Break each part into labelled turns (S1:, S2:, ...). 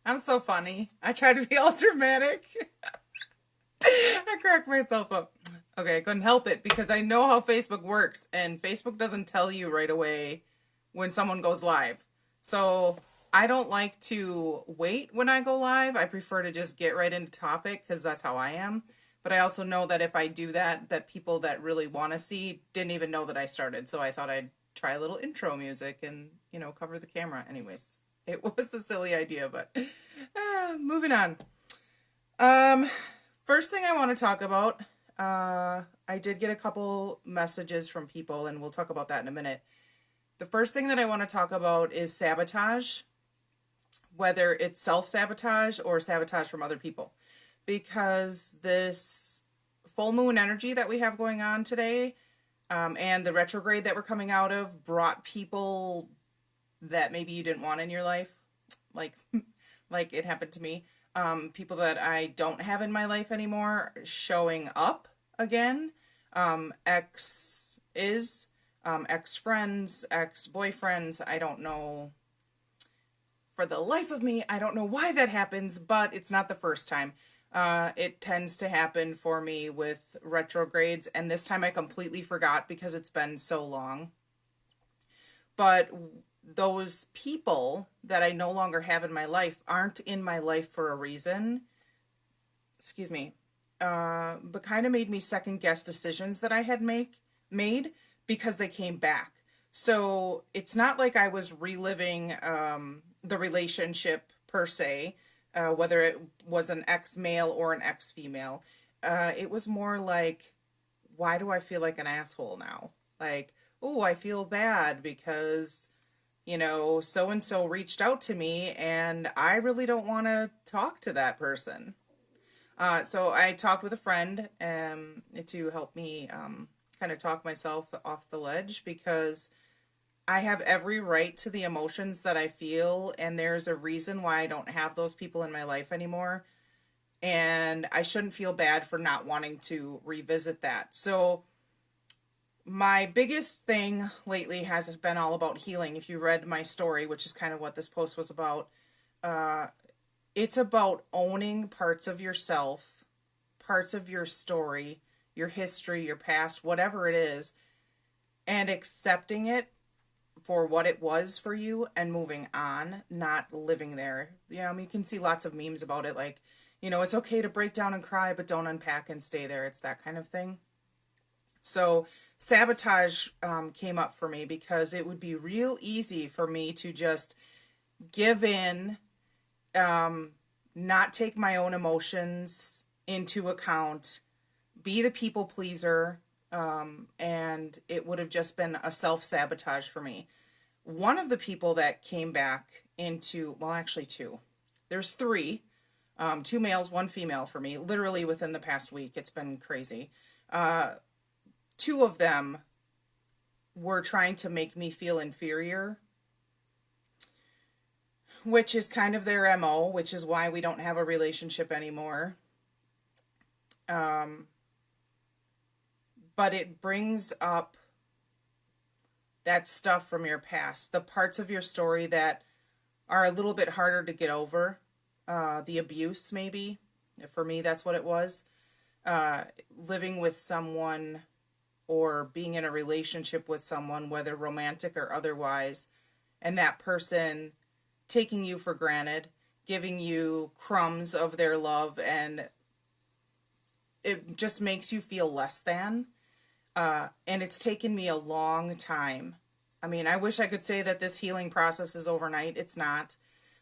S1: I'm so funny. I try to be all dramatic. I crack myself up. Okay, I couldn't help it because I know how Facebook works, and Facebook doesn't tell you right away when someone goes live. So I don't like to wait when I go live. I prefer to just get right into topic because that's how I am. But I also know that if I do that, that people that really want to see didn't even know that I started. So I thought I'd try a little intro music and, cover the camera. Anyways, it was a silly idea, but moving on. Um, First thing I want to talk about, I did get a couple messages from people, and we'll talk about that in a minute. The first thing that I want to talk about is sabotage, whether it's self-sabotage or sabotage from other people. Because this full moon energy that we have going on today, and the retrograde that we're coming out of brought people that maybe you didn't want in your life, like like it happened to me. People that I don't have in my life anymore showing up again. Ex is ex-friends, ex-boyfriends. I don't know. For the life of me, I don't know why that happens, but it's not the first time. It tends to happen for me with retrogrades, and this time I completely forgot because it's been so long. But those people that I no longer have in my life aren't in my life for a reason. Excuse me. But kind of made me second guess decisions that I had made because they came back. So it's not like I was reliving the relationship per se, whether it was an ex-male or an ex-female. It was more like, why do I feel like an asshole now? Like, oh, I feel bad because, so and so reached out to me and I really don't want to talk to that person. So I talked with a friend to help me kind of talk myself off the ledge because I have every right to the emotions that I feel, and there's a reason why I don't have those people in my life anymore. And I shouldn't feel bad for not wanting to revisit that. So my biggest thing lately has been all about healing. If you read my story, which is kind of what this post was about, it's about owning parts of yourself, parts of your story, your history, your past, whatever it is, and accepting it for what it was for you and moving on, not living there. You can see lots of memes about it, like, it's okay to break down and cry, but don't unpack and stay there. It's that kind of thing. So sabotage came up for me because it would be real easy for me to just give in, not take my own emotions into account, be the people pleaser, and it would have just been a self-sabotage for me. One of the people that came back into, well, actually two. There's three, two males, one female for me, literally within the past week. It's been crazy. Two of them were trying to make me feel inferior, which is kind of their MO, which is why we don't have a relationship anymore. But it brings up that stuff from your past, the parts of your story that are a little bit harder to get over. The abuse, maybe. For me, that's what it was. Living with someone or being in a relationship with someone, whether romantic or otherwise, and that person taking you for granted, giving you crumbs of their love, and it just makes you feel less than. And it's taken me a long time. I mean, I wish I could say that this healing process is overnight. It's not.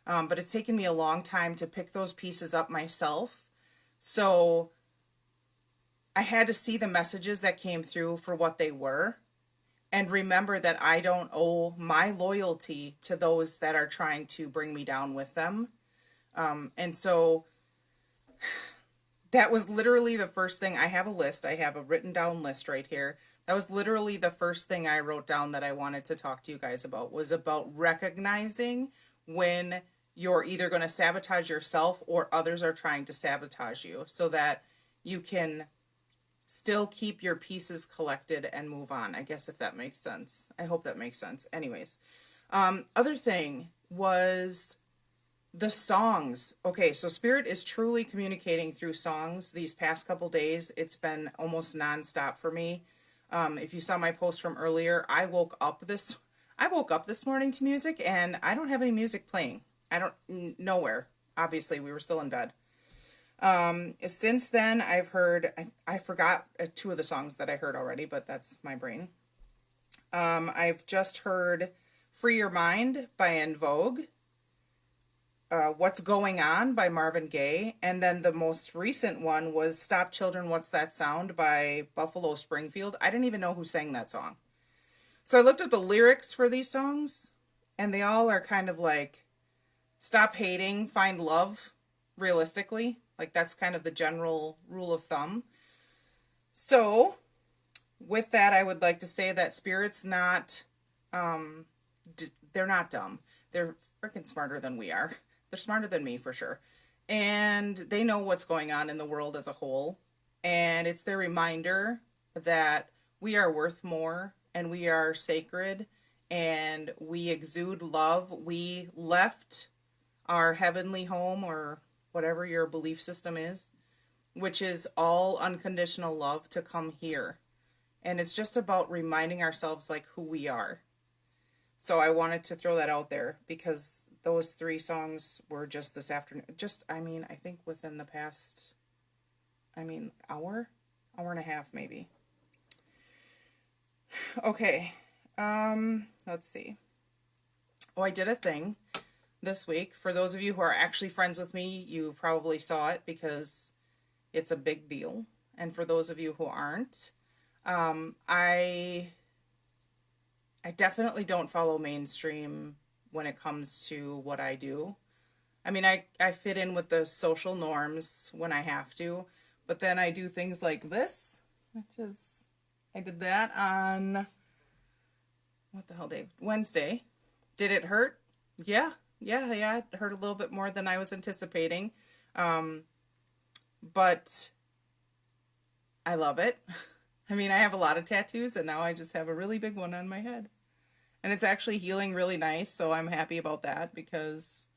S1: But it's taken me a long time to pick those pieces up myself. So I had to see the messages that came through for what they were and remember that I don't owe my loyalty to those that are trying to bring me down with them. And so that was literally the first thing. I have a list. I have a written down list right here. That was literally the first thing I wrote down that I wanted to talk to you guys about, was about recognizing when you're either going to sabotage yourself or others are trying to sabotage you, so that you can still keep your pieces collected and move on. I guess, if that makes sense. I hope that makes sense. Anyways, other thing was The songs. Okay, so Spirit is truly communicating through songs. These past couple days, it's been almost nonstop for me. If you saw my post from earlier, I woke up this morning to music, and I don't have any music playing. I don't nowhere. Obviously, we were still in bed. Since then, I've heard. I forgot two of the songs that I heard already, but that's my brain. I've just heard "Free Your Mind" by En Vogue. What's Going On by Marvin Gaye, and then the most recent one was Stop Children, What's That Sound by Buffalo Springfield. I didn't even know who sang that song. So I looked at the lyrics for these songs, and they all are kind of like, stop hating, find love, realistically. Like, that's kind of the general rule of thumb. So, with that, I would like to say that Spirit's not, they're not dumb. They're freaking smarter than we are. They're smarter than me for sure. And they know what's going on in the world as a whole. And it's their reminder that we are worth more and we are sacred and we exude love. We left our heavenly home, or whatever your belief system is, which is all unconditional love, to come here. And it's just about reminding ourselves like who we are. So I wanted to throw that out there because those three songs were just this afternoon. I think within the past, hour and a half maybe. Okay, let's see. Oh, I did a thing this week. For those of you who are actually friends with me, you probably saw it because it's a big deal. And for those of you who aren't, I definitely don't follow mainstream when it comes to what I do. I fit in with the social norms when I have to, but then I do things like this, I did that on, what the hell day? Wednesday. Did it hurt? Yeah. It hurt a little bit more than I was anticipating. But I love it. I have a lot of tattoos, and now I just have a really big one on my head. And it's actually healing really nice, so I'm happy about that because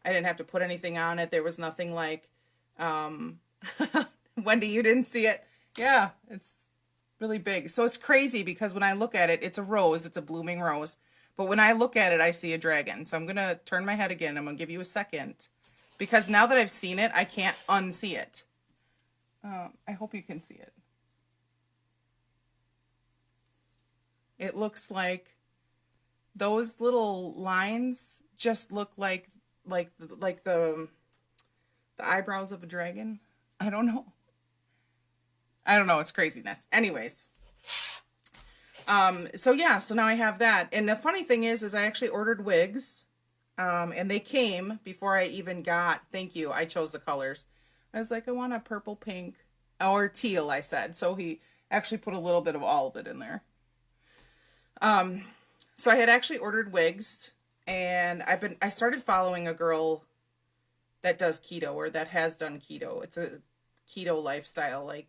S1: I didn't have to put anything on it. There was nothing like, Wendy, you didn't see it. Yeah, it's really big. So it's crazy because when I look at it, it's a rose. It's a blooming rose. But when I look at it, I see a dragon. So I'm going to turn my head again. I'm going to give you a second. Because now that I've seen it, I can't unsee it. I hope you can see it. It looks like those little lines just look like the eyebrows of a dragon. I don't know. It's craziness. Anyways. So now I have that. And the funny thing is I actually ordered wigs. And they came before I even thank you, I chose the colors. I was like, I want a purple, pink, or teal, I said. So he actually put a little bit of all of it in there. So I had actually ordered wigs, and I started following a girl that does keto, or that has done keto. It's a keto lifestyle, like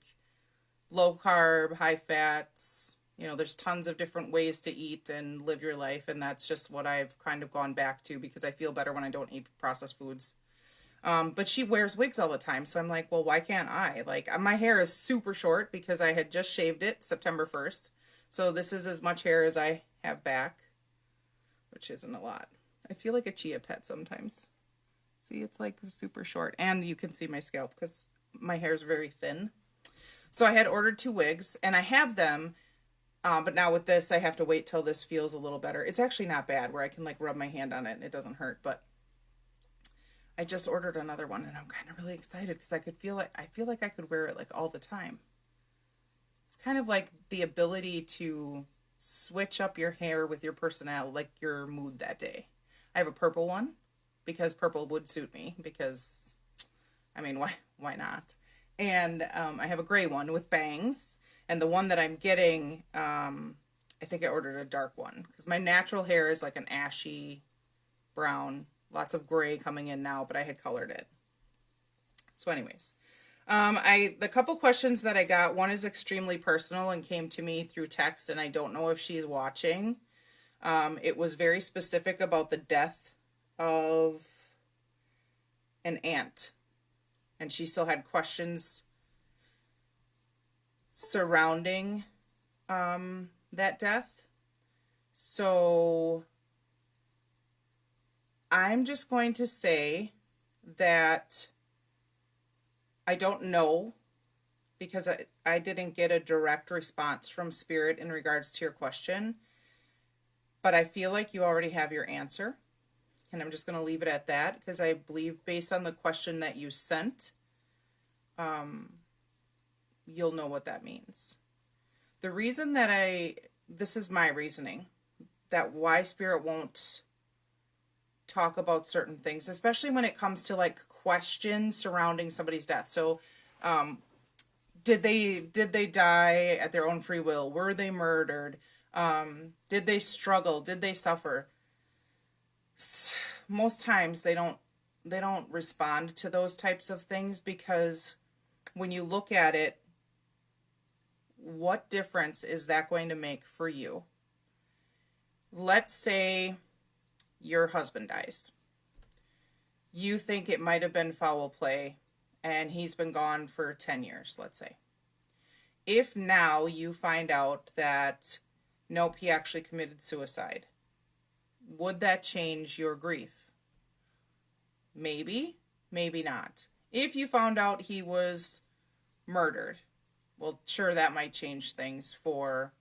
S1: low carb, high fats. There's tons of different ways to eat and live your life, and that's just what I've kind of gone back to because I feel better when I don't eat processed foods. But she wears wigs all the time, so I'm like, well, why can't I? Like, my hair is super short because I had just shaved it September 1st. So this is as much hair as I have back, which isn't a lot. I feel like a chia pet sometimes. See, it's like super short, and you can see my scalp because my hair is very thin. So I had ordered 2 wigs, and I have them. But now with this, I have to wait till this feels a little better. It's actually not bad where I can like rub my hand on it and it doesn't hurt, but I just ordered another one and I'm kind of really excited because I feel like I could wear it like all the time. It's kind of like the ability to switch up your hair with your personality, like your mood that day. I have a purple one because purple would suit me because, why not? And I have a gray one with bangs. And the one that I'm getting, I think I ordered a dark one because my natural hair is like an ashy brown, lots of gray coming in now, but I had colored it. So anyways, the couple questions that I got, one is extremely personal and came to me through text, and I don't know if she's watching. It was very specific about the death of an aunt, and she still had questions surrounding that death. So I'm just going to say that I don't know, because I didn't get a direct response from Spirit in regards to your question, but I feel like you already have your answer. And I'm just going to leave it at that, because I believe based on the question that you sent, you'll know what that means. The reason that this is my reasoning, that why Spirit won't talk about certain things, especially when it comes to like questions surrounding somebody's death. So, did they die at their own free will? Were they murdered? Did they struggle? Did they suffer? Most times they don't respond to those types of things, because when you look at it, what difference is that going to make for you? Let's say your husband dies. You think it might have been foul play, and he's been gone for 10 years, let's say. If now you find out that, nope, he actually committed suicide, would that change your grief? Maybe, maybe not. If you found out he was murdered, well, sure, that might change things for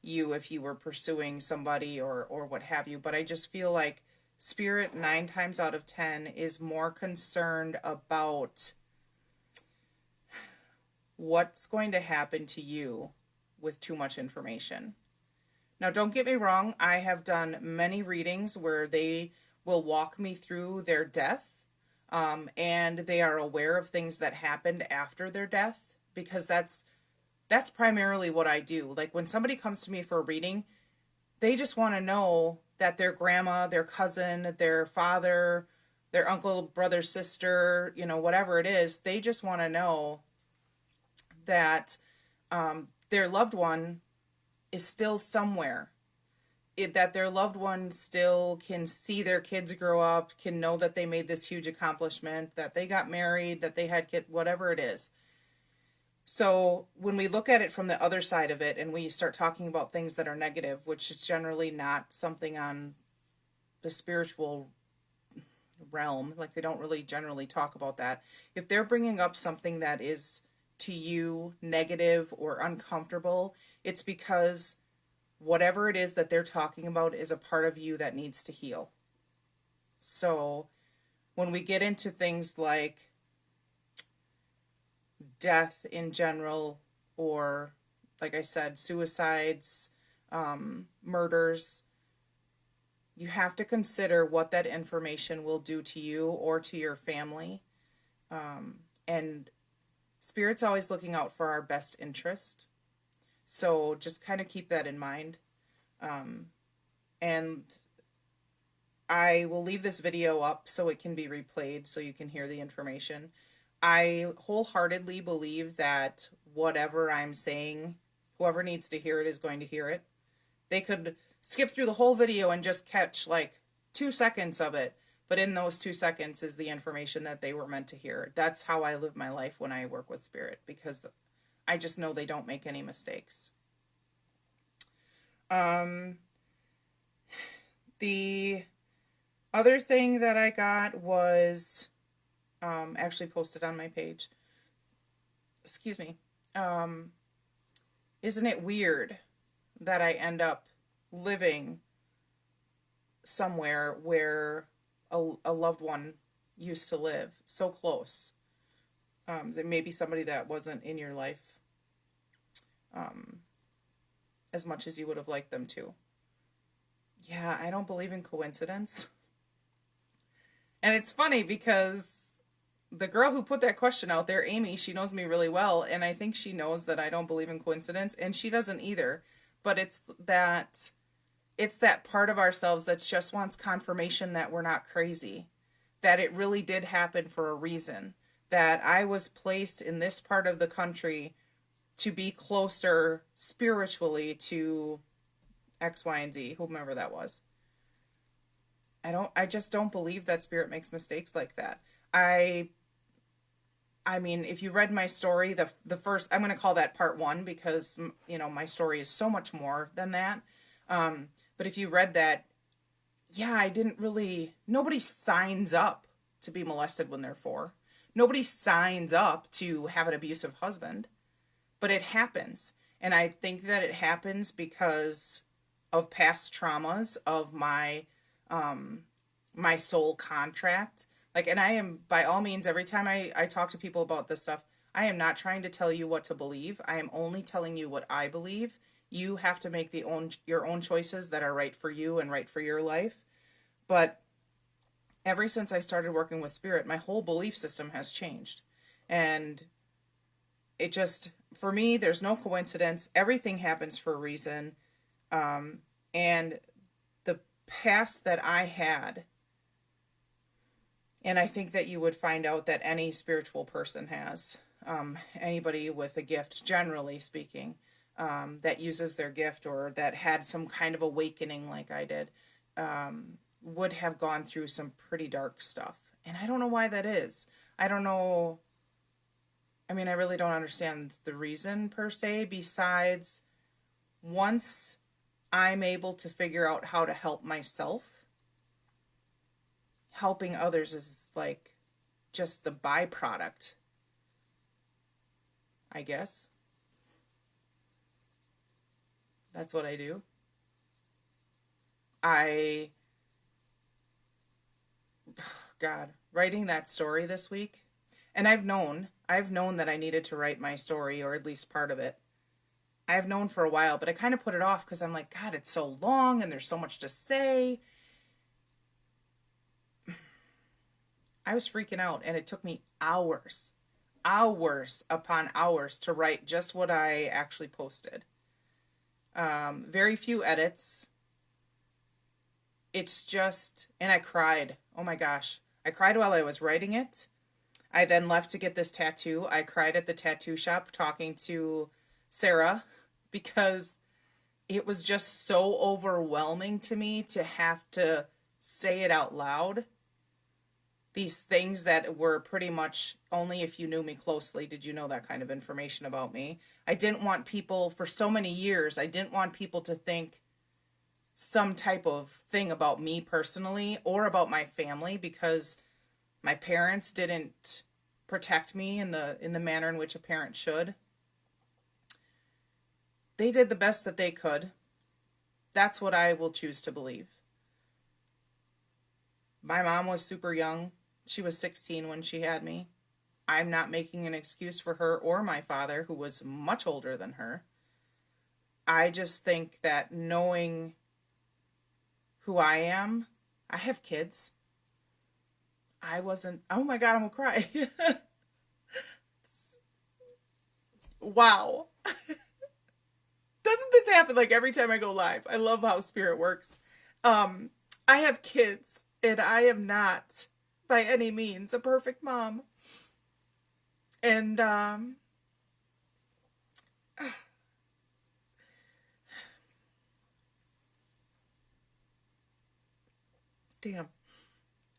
S1: you if you were pursuing somebody or what have you. But I just feel like Spirit 9 times out of 10 is more concerned about what's going to happen to you with too much information. Now, don't get me wrong. I have done many readings where they will walk me through their death, and they are aware of things that happened after their death, because that's primarily what I do. Like when somebody comes to me for a reading, they just want to know that their grandma, their cousin, their father, their uncle, brother, sister, whatever it is, they just want to know that their loved one is still somewhere. That their loved one still can see their kids grow up, can know that they made this huge accomplishment, that they got married, that they had kids, whatever it is. So when we look at it from the other side of it, and we start talking about things that are negative, which is generally not something on the spiritual realm, like they don't really generally talk about that. If they're bringing up something that is to you negative or uncomfortable, it's because whatever it is that they're talking about is a part of you that needs to heal. So when we get into things like death in general, or like I said, suicides, murders, you have to consider what that information will do to you or to your family. And Spirit's always looking out for our best interest. So just kind of keep that in mind. And I will leave this video up so it can be replayed so you can hear the information. I wholeheartedly believe that whatever I'm saying, whoever needs to hear it is going to hear it. They could skip through the whole video and just catch like 2 seconds of it, but in those 2 seconds is the information that they were meant to hear. That's how I live my life when I work with Spirit, because I just know they don't make any mistakes. The other thing that I got was actually posted on my page. Excuse me. Isn't it weird that I end up living somewhere where a loved one used to live, so close? There may be somebody that wasn't in your life as much as you would have liked them to. Yeah, I don't believe in coincidence. And it's funny because the girl who put that question out there, Amy, she knows me really well, and I think she knows that I don't believe in coincidence, and she doesn't either. But it's that part of ourselves that just wants confirmation that we're not crazy, that it really did happen for a reason, that I was placed in this part of the country to be closer spiritually to X, Y, and Z, whomever that was. I just don't believe that Spirit makes mistakes like that. I I mean, if you read my story, the first, I'm going to call that part one because, my story is so much more than that. But if you read that, yeah, I didn't really, nobody signs up to be molested when they're 4. Nobody signs up to have an abusive husband, but it happens. And I think that it happens because of past traumas of my soul contract. Like, and I am, by all means, every time I talk to people about this stuff, I am not trying to tell you what to believe. I am only telling you what I believe. You have to make your own choices that are right for you and right for your life. But ever since I started working with spirit, my whole belief system has changed. And it just, for me, there's no coincidence. Everything happens for a reason. And the past that I had, and I think that you would find out that any spiritual person has, anybody with a gift, generally speaking, that uses their gift or that had some kind of awakening like I did, would have gone through some pretty dark stuff. And I don't know why that is. I don't know. I mean, I really don't understand the reason per se, besides once I'm able to figure out how to help myself, helping others is like just the byproduct, I guess. That's what I do. God, writing that story this week, and I've known that I needed to write my story, or at least part of it. I've known for a while, but I kind of put it off because I'm like, God, it's so long and there's so much to say. I was freaking out, and it took me hours upon hours to write just what I actually posted. Very few edits. It's just, and I cried. Oh my gosh. I cried while I was writing it. I then left to get this tattoo. I cried at the tattoo shop talking to Sarah because it was just so overwhelming to me to have to say it out loud. These things that were pretty much only if you knew me closely did you know that kind of information about me. I didn't want people, for so many years, I didn't want people to think some type of thing about me personally or about my family, because my parents didn't protect me in the manner in which a parent should. They did the best that they could. That's what I will choose to believe. My mom was super young. She was 16 when she had me. I'm not making an excuse for her or my father, who was much older than her. I just think that knowing who I am, I have kids. I wasn't, oh my God, I'm gonna cry. Wow. Doesn't this happen like every time I go live? I love how spirit works. I have kids, and I am not by any means a perfect mom. And damn,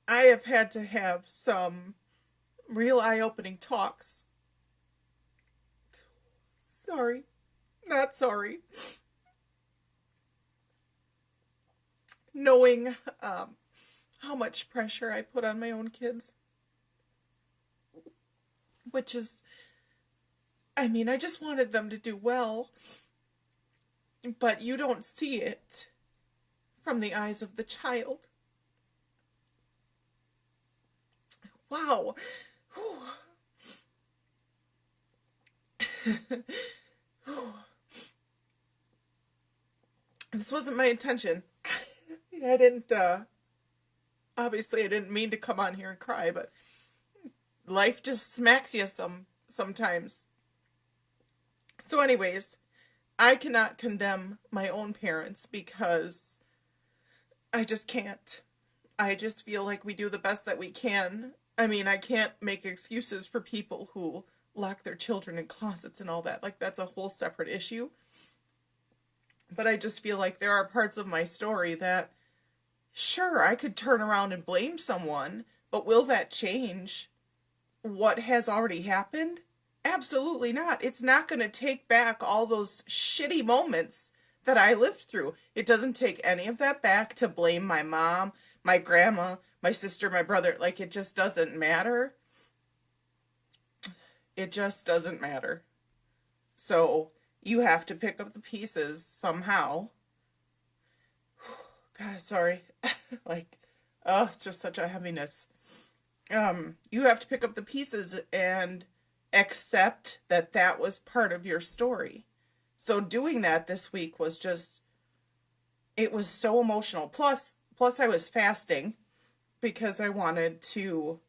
S1: I have had to have some real eye-opening talks. Sorry, not sorry. Knowing how much pressure I put on my own kids. Which is, I mean, I just wanted them to do well. But you don't see it from the eyes of the child. Wow. This wasn't my intention. I didn't, obviously I didn't mean to come on here and cry, but life just smacks you sometimes. So anyways, I cannot condemn my own parents because I just can't. I just feel like we do the best that we can. I mean, I can't make excuses for people who lock their children in closets and all that. Like, that's a whole separate issue. But I just feel like there are parts of my story that, sure, I could turn around and blame someone, But will that change what has already happened? Absolutely not. It's not going to take back all those shitty moments that I lived through. It doesn't take any of that back to blame my mom, my grandma, my sister, my brother. Like, it just doesn't matter. It just doesn't matter. So you have to pick up the pieces somehow. God, sorry. Like, oh, it's just such a heaviness. You have to pick up the pieces and accept that that was part of your story. So doing that this week was just, it was so emotional. Plus I was fasting because I wanted to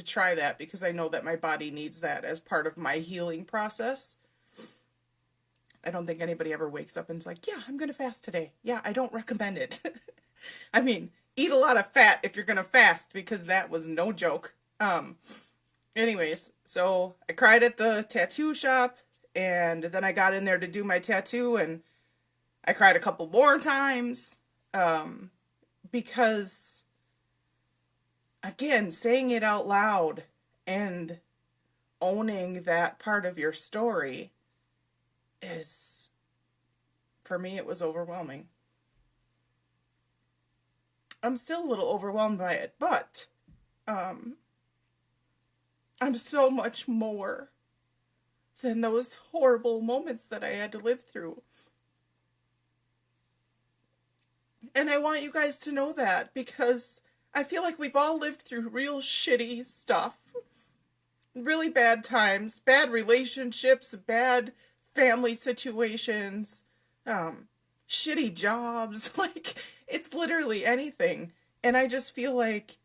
S1: try that because I know that my body needs that as part of my healing process. I don't think anybody ever wakes up and is like, yeah, I'm going to fast today. Yeah, I don't recommend it. I mean, eat a lot of fat if you're going to fast, because that was no joke. Anyways, so I cried at the tattoo shop, and then I got in there to do my tattoo, and I cried a couple more times, because, again, saying it out loud and owning that part of your story is, for me, it was overwhelming. I'm still a little overwhelmed by it, but I'm so much more than those horrible moments that I had to live through. And I want you guys to know that, because I feel like we've all lived through real shitty stuff. Really bad times, bad relationships, bad family situations, shitty jobs. Like, it's literally anything. And I just feel like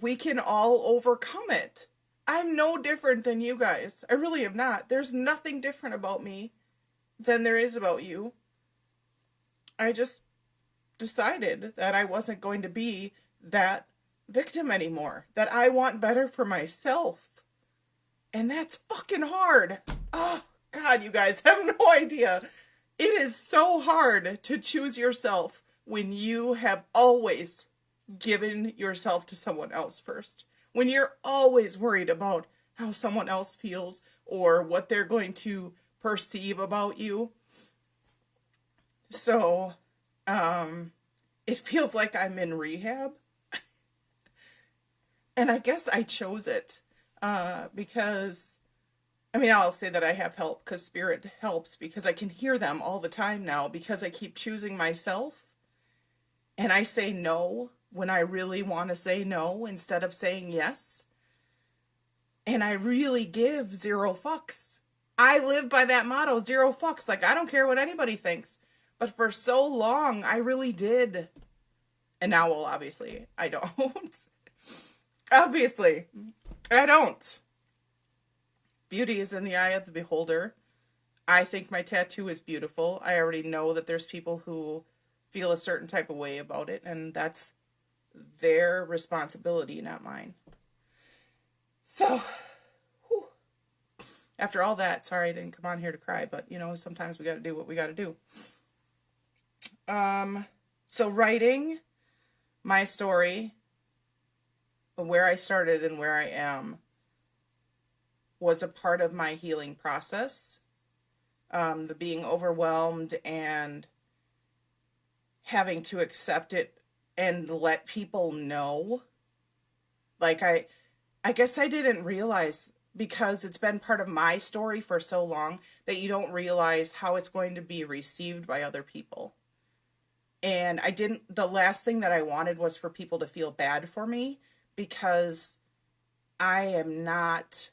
S1: we can all overcome it. I'm no different than you guys. I really am not. There's nothing different about me than there is about you. I just decided that I wasn't going to be that victim anymore. That I want better for myself. And that's fucking hard. Oh, God, you guys have no idea. It is so hard to choose yourself when you have always given yourself to someone else first. When you're always worried about how someone else feels or what they're going to perceive about you. So, it feels like I'm in rehab. And I guess I chose it. Because, I mean, I'll say that I have help because Spirit helps, because I can hear them all the time now, because I keep choosing myself, and I say no when I really want to say no instead of saying yes, and I really give zero fucks. I live by that motto, zero fucks. Like, I don't care what anybody thinks, but for so long, I really did, and now, well, obviously, I don't. Obviously. I don't. Beauty is in the eye of the beholder. I think my tattoo is beautiful. I already know that there's people who feel a certain type of way about it, and that's their responsibility, not mine. So, whew. After all that, sorry I didn't come on here to cry, but, you know, sometimes we gotta do what we gotta do. So writing my story, where I started and where I am, was a part of my healing process. The being overwhelmed and having to accept it and let people know. Like, I guess I didn't realize, because it's been part of my story for so long, that you don't realize how it's going to be received by other people. And the last thing that I wanted was for people to feel bad for me, because I am not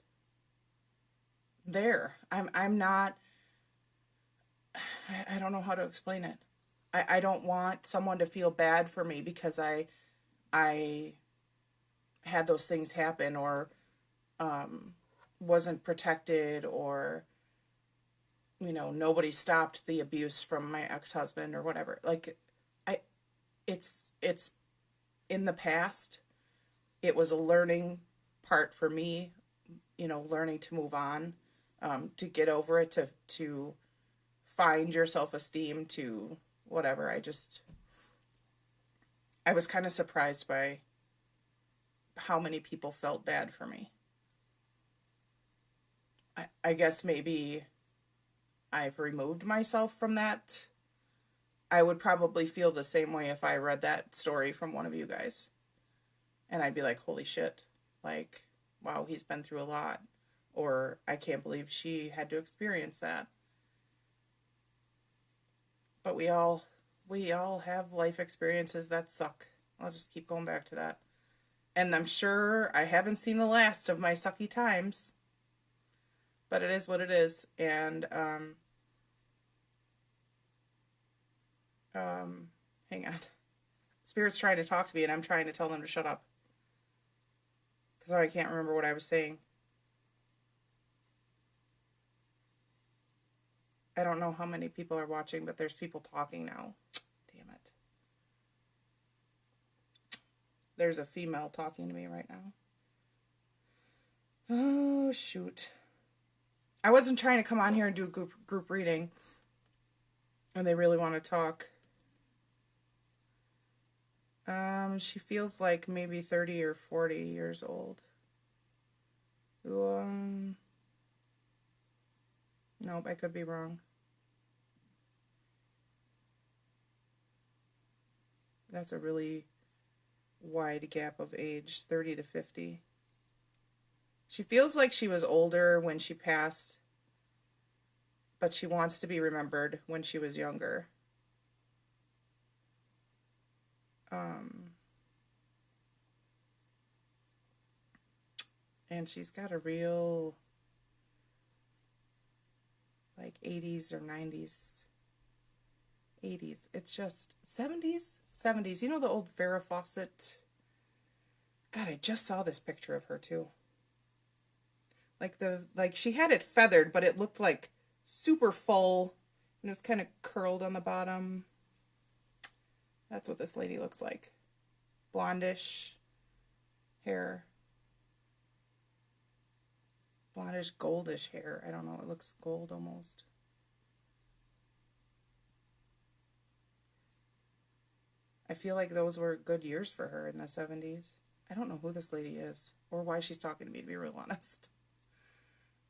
S1: there. I'm not, I don't know how to explain it. I don't want someone to feel bad for me because I had those things happen, or wasn't protected, or, you know, nobody stopped the abuse from my ex-husband or whatever. Like, it's in the past. It was a learning part for me, you know, learning to move on, to get over it, to find your self-esteem, to whatever. I was kind of surprised by how many people felt bad for me. I guess maybe I've removed myself from that. I would probably feel the same way if I read that story from one of you guys. And I'd be like, holy shit. Like, wow, he's been through a lot. Or I can't believe she had to experience that. But we all have life experiences that suck. I'll just keep going back to that. And I'm sure I haven't seen the last of my sucky times. But it is what it is. And hang on. Spirit's trying to talk to me and I'm trying to tell them to shut up. Because I can't remember what I was saying. I don't know how many people are watching, but there's people talking now. Damn it. There's a female talking to me right now. Oh, shoot. I wasn't trying to come on here and do a group reading. And they really want to talk. She feels like maybe 30 or 40 years old. Nope, I could be wrong. That's a really wide gap of age, 30 to 50. She feels like she was older when she passed, but she wants to be remembered when she was younger. And she's got a real, like, 80s or 90s. 80s. It's just 70s? 70s. You know the old Farrah Fawcett? God, I just saw this picture of her, too. Like she had it feathered, but it looked like super full, and it was kind of curled on the bottom. That's what this lady looks like. Blondish hair. Blondish, goldish hair. I don't know. It looks gold almost. I feel like those were good years for her in the 70s. I don't know who this lady is or why she's talking to me, to be real honest.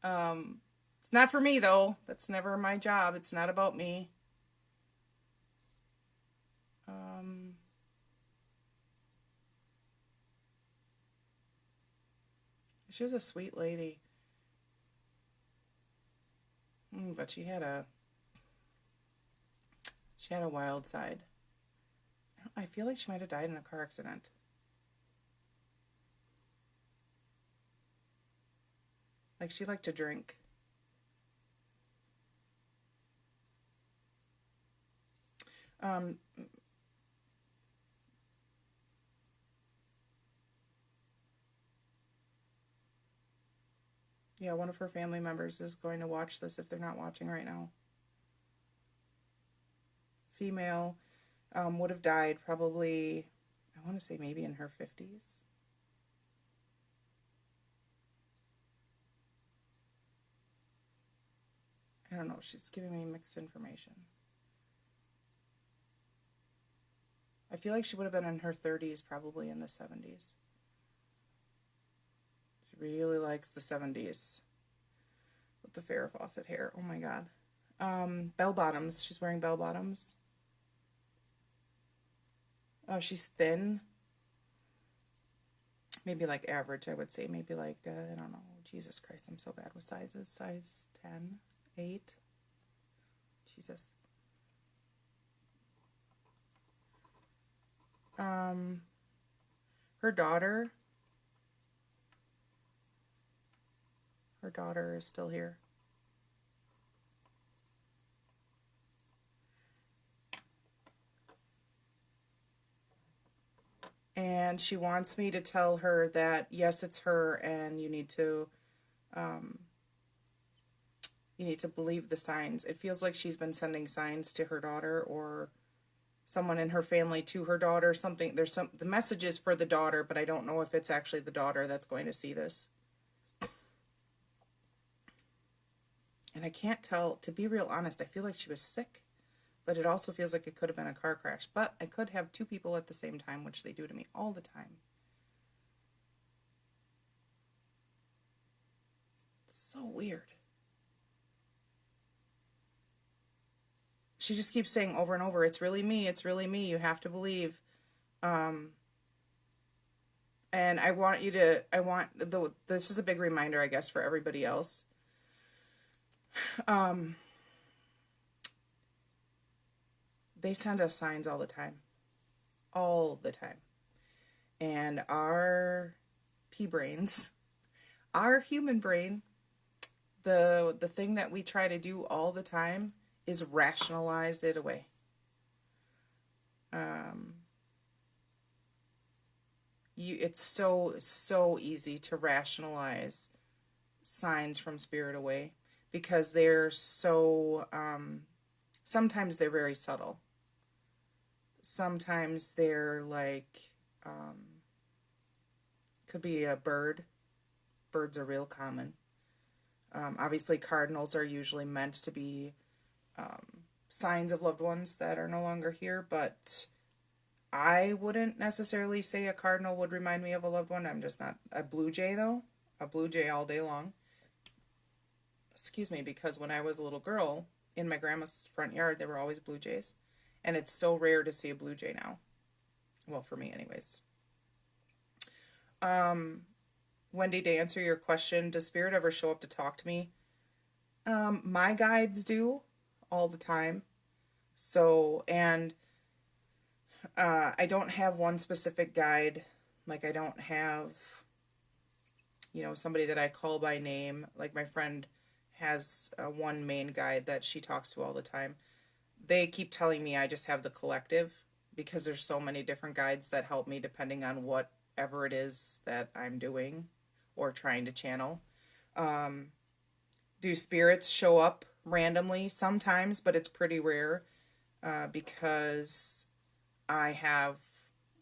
S1: It's not for me, though. That's never my job. It's not about me. She was a sweet lady. But she had a wild side. I feel like she might have died in a car accident. Like, she liked to drink. Yeah, one of her family members is going to watch this if they're not watching right now. Female, would have died probably, I want to say maybe in her 50s. I don't know, she's giving me mixed information. I feel like she would have been in her 30s, probably in the 70s. She really likes the 70s. With the Farrah Fawcett hair. Oh my god. Bell bottoms. She's wearing bell bottoms. She's thin. Maybe like average, I would say. Maybe like, I don't know. Jesus Christ, I'm so bad with sizes. Size 10, 8. Jesus. Her daughter is still here. And she wants me to tell her that, yes, it's her, and you need to believe the signs. It feels like she's been sending signs to her daughter or someone in her family to her daughter. Something, the message is for the daughter, but I don't know if it's actually the daughter that's going to see this. And I can't tell, to be real honest, I feel like she was sick, but it also feels like it could have been a car crash. But I could have two people at the same time, which they do to me all the time. So weird. She just keeps saying over and over, it's really me, it's really me, you have to believe. And this is a big reminder, I guess, for everybody else. They send us signs all the time. All the time. And our pea brains, our human brain, the thing that we try to do all the time is rationalize it away. It's so easy to rationalize signs from spirit away because they're so, sometimes they're very subtle. Sometimes they're like, could be a bird. Birds are real common. Obviously, cardinals are usually meant to be signs of loved ones that are no longer here, but I wouldn't necessarily say a cardinal would remind me of a loved one. I'm just not. A blue jay, though. A blue jay all day long. Excuse me, because when I was a little girl, in my grandma's front yard, there were always blue jays. And it's so rare to see a blue jay now. Well, for me anyways. Wendy, to answer your question, does spirit ever show up to talk to me? My guides do all the time. So, and I don't have one specific guide. Like, I don't have, somebody that I call by name. Like, my friend has one main guide that she talks to all the time. They keep telling me I just have the collective because there's so many different guides that help me depending on whatever it is that I'm doing or trying to channel. Do spirits show up randomly? Sometimes, but it's pretty rare because I'd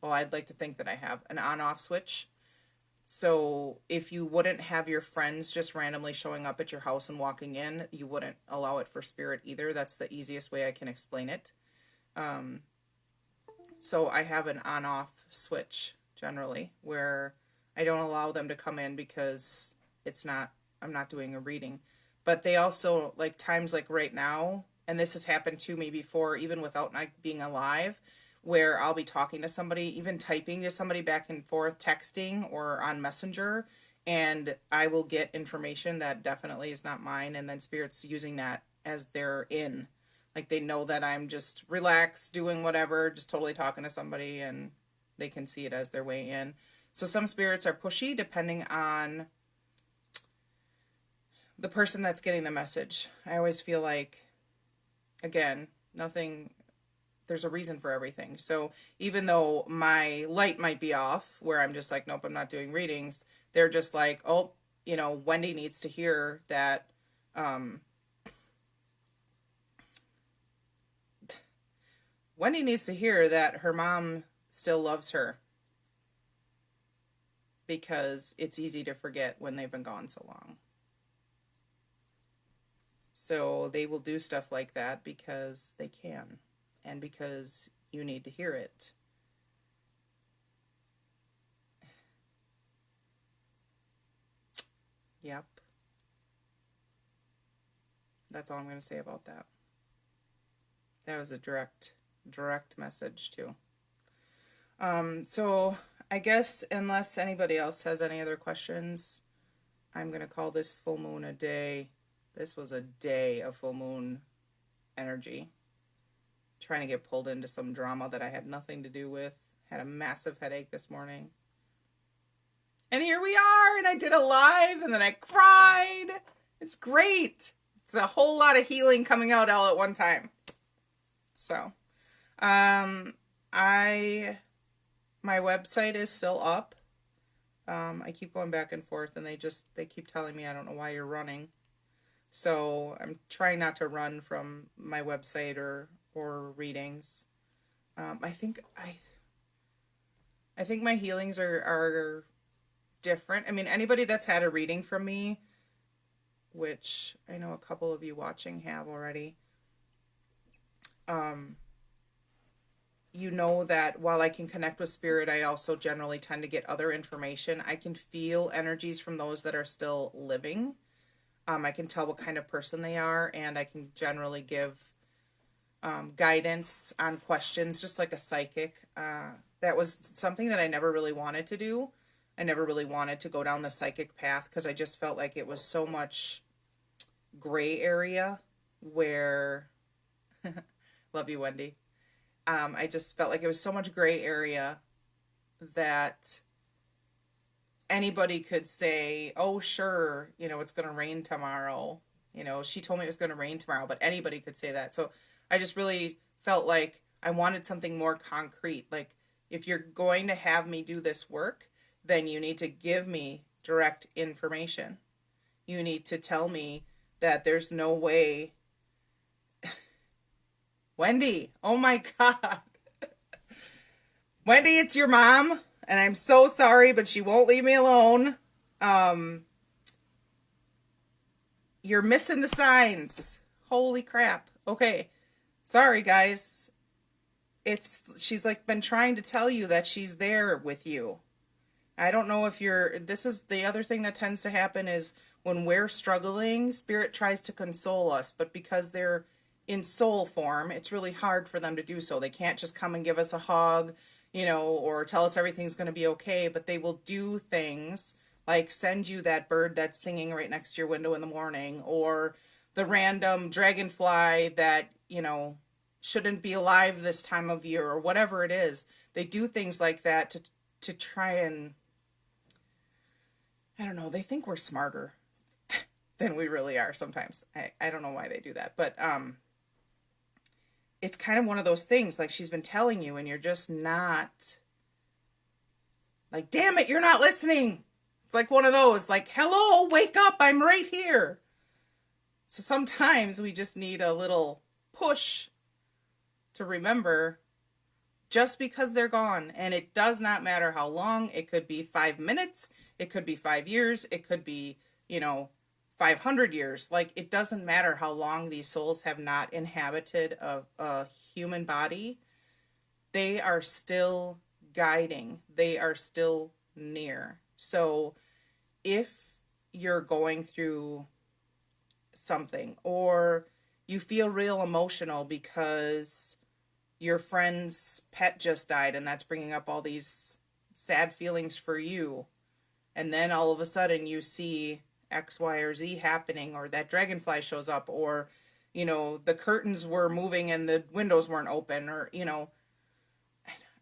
S1: like to think that I have an on-off switch. So if you wouldn't have your friends just randomly showing up at your house and walking in, you wouldn't allow it for spirit either. That's the easiest way I can explain it. So I have an on-off switch generally where I don't allow them to come in because I'm not doing a reading. But they also, like times like right now, and this has happened to me before, even without being alive, where I'll be talking to somebody, even typing to somebody back and forth, texting or on Messenger, and I will get information that definitely is not mine, and then Spirit's using that as their in. Like, they know that I'm just relaxed, doing whatever, just totally talking to somebody, and they can see it as their way in. So some spirits are pushy depending on the person that's getting the message. I always feel like, again, there's a reason for everything. So even though my light might be off, where I'm just like, nope, I'm not doing readings, they're just like, oh, Wendy needs to hear that, Wendy needs to hear that her mom still loves her, because it's easy to forget when they've been gone so long. So they will do stuff like that because they can. And because you need to hear it. Yep. That's all I'm going to say about that. That was a direct message too. So I guess unless anybody else has any other questions, I'm going to call this full moon a day. This was a day of full moon energy. Trying to get pulled into some drama that I had nothing to do with. Had a massive headache this morning. And here we are, and I did a live, and then I cried. It's great. It's a whole lot of healing coming out all at one time. So, my website is still up. I keep going back and forth, and they keep telling me, I don't know why you're running. So I'm trying not to run from my website or readings. I think my healings are different. I mean, anybody that's had a reading from me, which I know a couple of you watching have already, you know that while I can connect with spirit, I also generally tend to get other information. I can feel energies from those that are still living. I can tell what kind of person they are, and I can generally give guidance on questions, just like a psychic. That was something that I never really wanted to do. I never really wanted to go down the psychic path because I just felt like it was so much gray area where, love you, Wendy. I just felt like it was so much gray area that anybody could say, oh, sure, it's going to rain tomorrow. She told me it was going to rain tomorrow, but anybody could say that. So I just really felt like I wanted something more concrete. Like, if you're going to have me do this work, then you need to give me direct information. You need to tell me that there's no way. Wendy, oh my God. Wendy, it's your mom, and I'm so sorry, but she won't leave me alone. You're missing the signs. Holy crap. Okay. Sorry, guys. She's like been trying to tell you that she's there with you. I don't know if this is the other thing that tends to happen is when we're struggling, Spirit tries to console us, but because they're in soul form, it's really hard for them to do so. They can't just come and give us a hug, or tell us everything's going to be okay, but they will do things like send you that bird that's singing right next to your window in the morning, or the random dragonfly that, shouldn't be alive this time of year, or whatever it is. They do things like that to try and, I don't know, they think we're smarter than we really are sometimes. I don't know why they do that, but it's kind of one of those things, like she's been telling you and you're just not, like, damn it, you're not listening. It's like one of those, like, hello, wake up, I'm right here. So sometimes we just need a little push to remember, just because they're gone, and it does not matter how long. It could be 5 minutes, it could be 5 years, it could be 500 years. Like, it doesn't matter how long these souls have not inhabited a human body. They are still guiding, they are still near. So if you're going through something, or you feel real emotional because your friend's pet just died and that's bringing up all these sad feelings for you, and then all of a sudden you see X, Y, or Z happening, or that dragonfly shows up, or the curtains were moving and the windows weren't open, or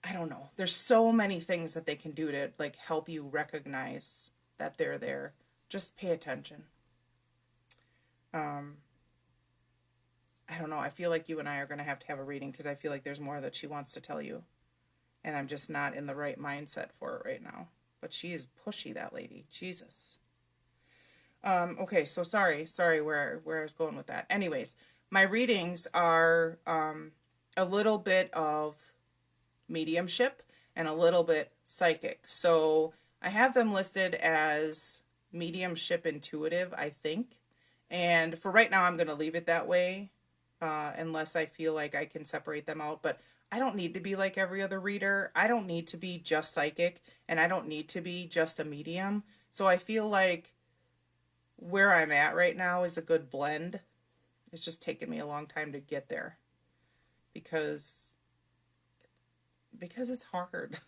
S1: I don't know. There's so many things that they can do to like help you recognize that they're there. Just pay attention. I don't know. I feel like you and I are going to have a reading because I feel like there's more that she wants to tell you. And I'm just not in the right mindset for it right now. But she is pushy, that lady. Jesus. Okay, so sorry where I was going with that. Anyways, my readings are a little bit of mediumship and a little bit psychic. So I have them listed as mediumship intuitive, I think. And for right now, I'm going to leave it that way. Unless I feel like I can separate them out. But I don't need to be like every other reader. I don't need to be just psychic, and I don't need to be just a medium. So I feel like where I'm at right now is a good blend. It's just taken me a long time to get there because it's hard,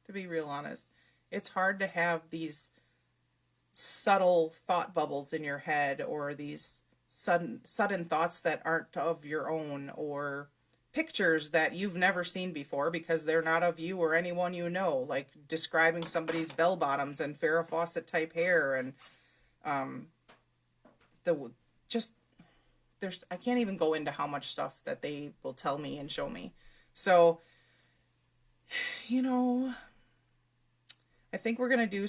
S1: to be real honest. It's hard to have these subtle thought bubbles in your head, or these sudden thoughts that aren't of your own, or pictures that you've never seen before because they're not of you or anyone you know, like describing somebody's bell bottoms and Farrah Fawcett type hair, and I can't even go into how much stuff that they will tell me and show me. So I think we're gonna do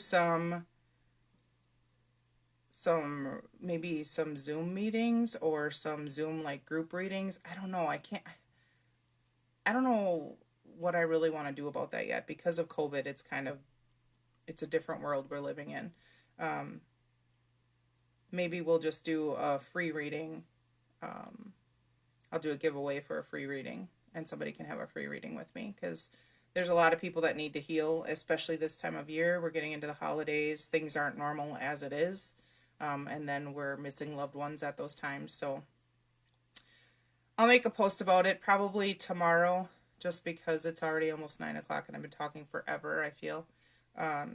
S1: maybe some Zoom meetings or some Zoom like group readings. I don't know. I don't know what I really want to do about that yet. Because of COVID, it's a different world we're living in. Maybe we'll just do a free reading. I'll do a giveaway for a free reading, and somebody can have a free reading with me, because there's a lot of people that need to heal, especially this time of year. We're getting into the holidays. Things aren't normal as it is. And then we're missing loved ones at those times. So I'll make a post about it probably tomorrow, just because it's already almost 9 o'clock and I've been talking forever, I feel.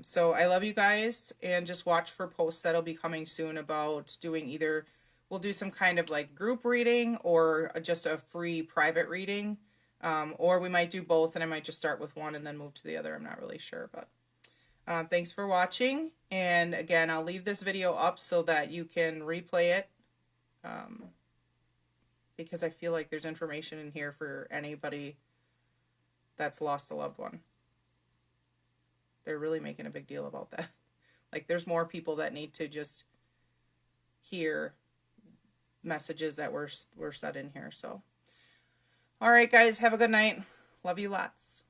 S1: So I love you guys, and just watch for posts that'll be coming soon about doing either, we'll do some kind of like group reading or just a free private reading. Or we might do both, and I might just start with one and then move to the other. I'm not really sure, but thanks for watching. And again, I'll leave this video up so that you can replay it. Because I feel like there's information in here for anybody that's lost a loved one. They're really making a big deal about that. Like, there's more people that need to just hear messages that were said in here. So, all right, guys, have a good night. Love you lots.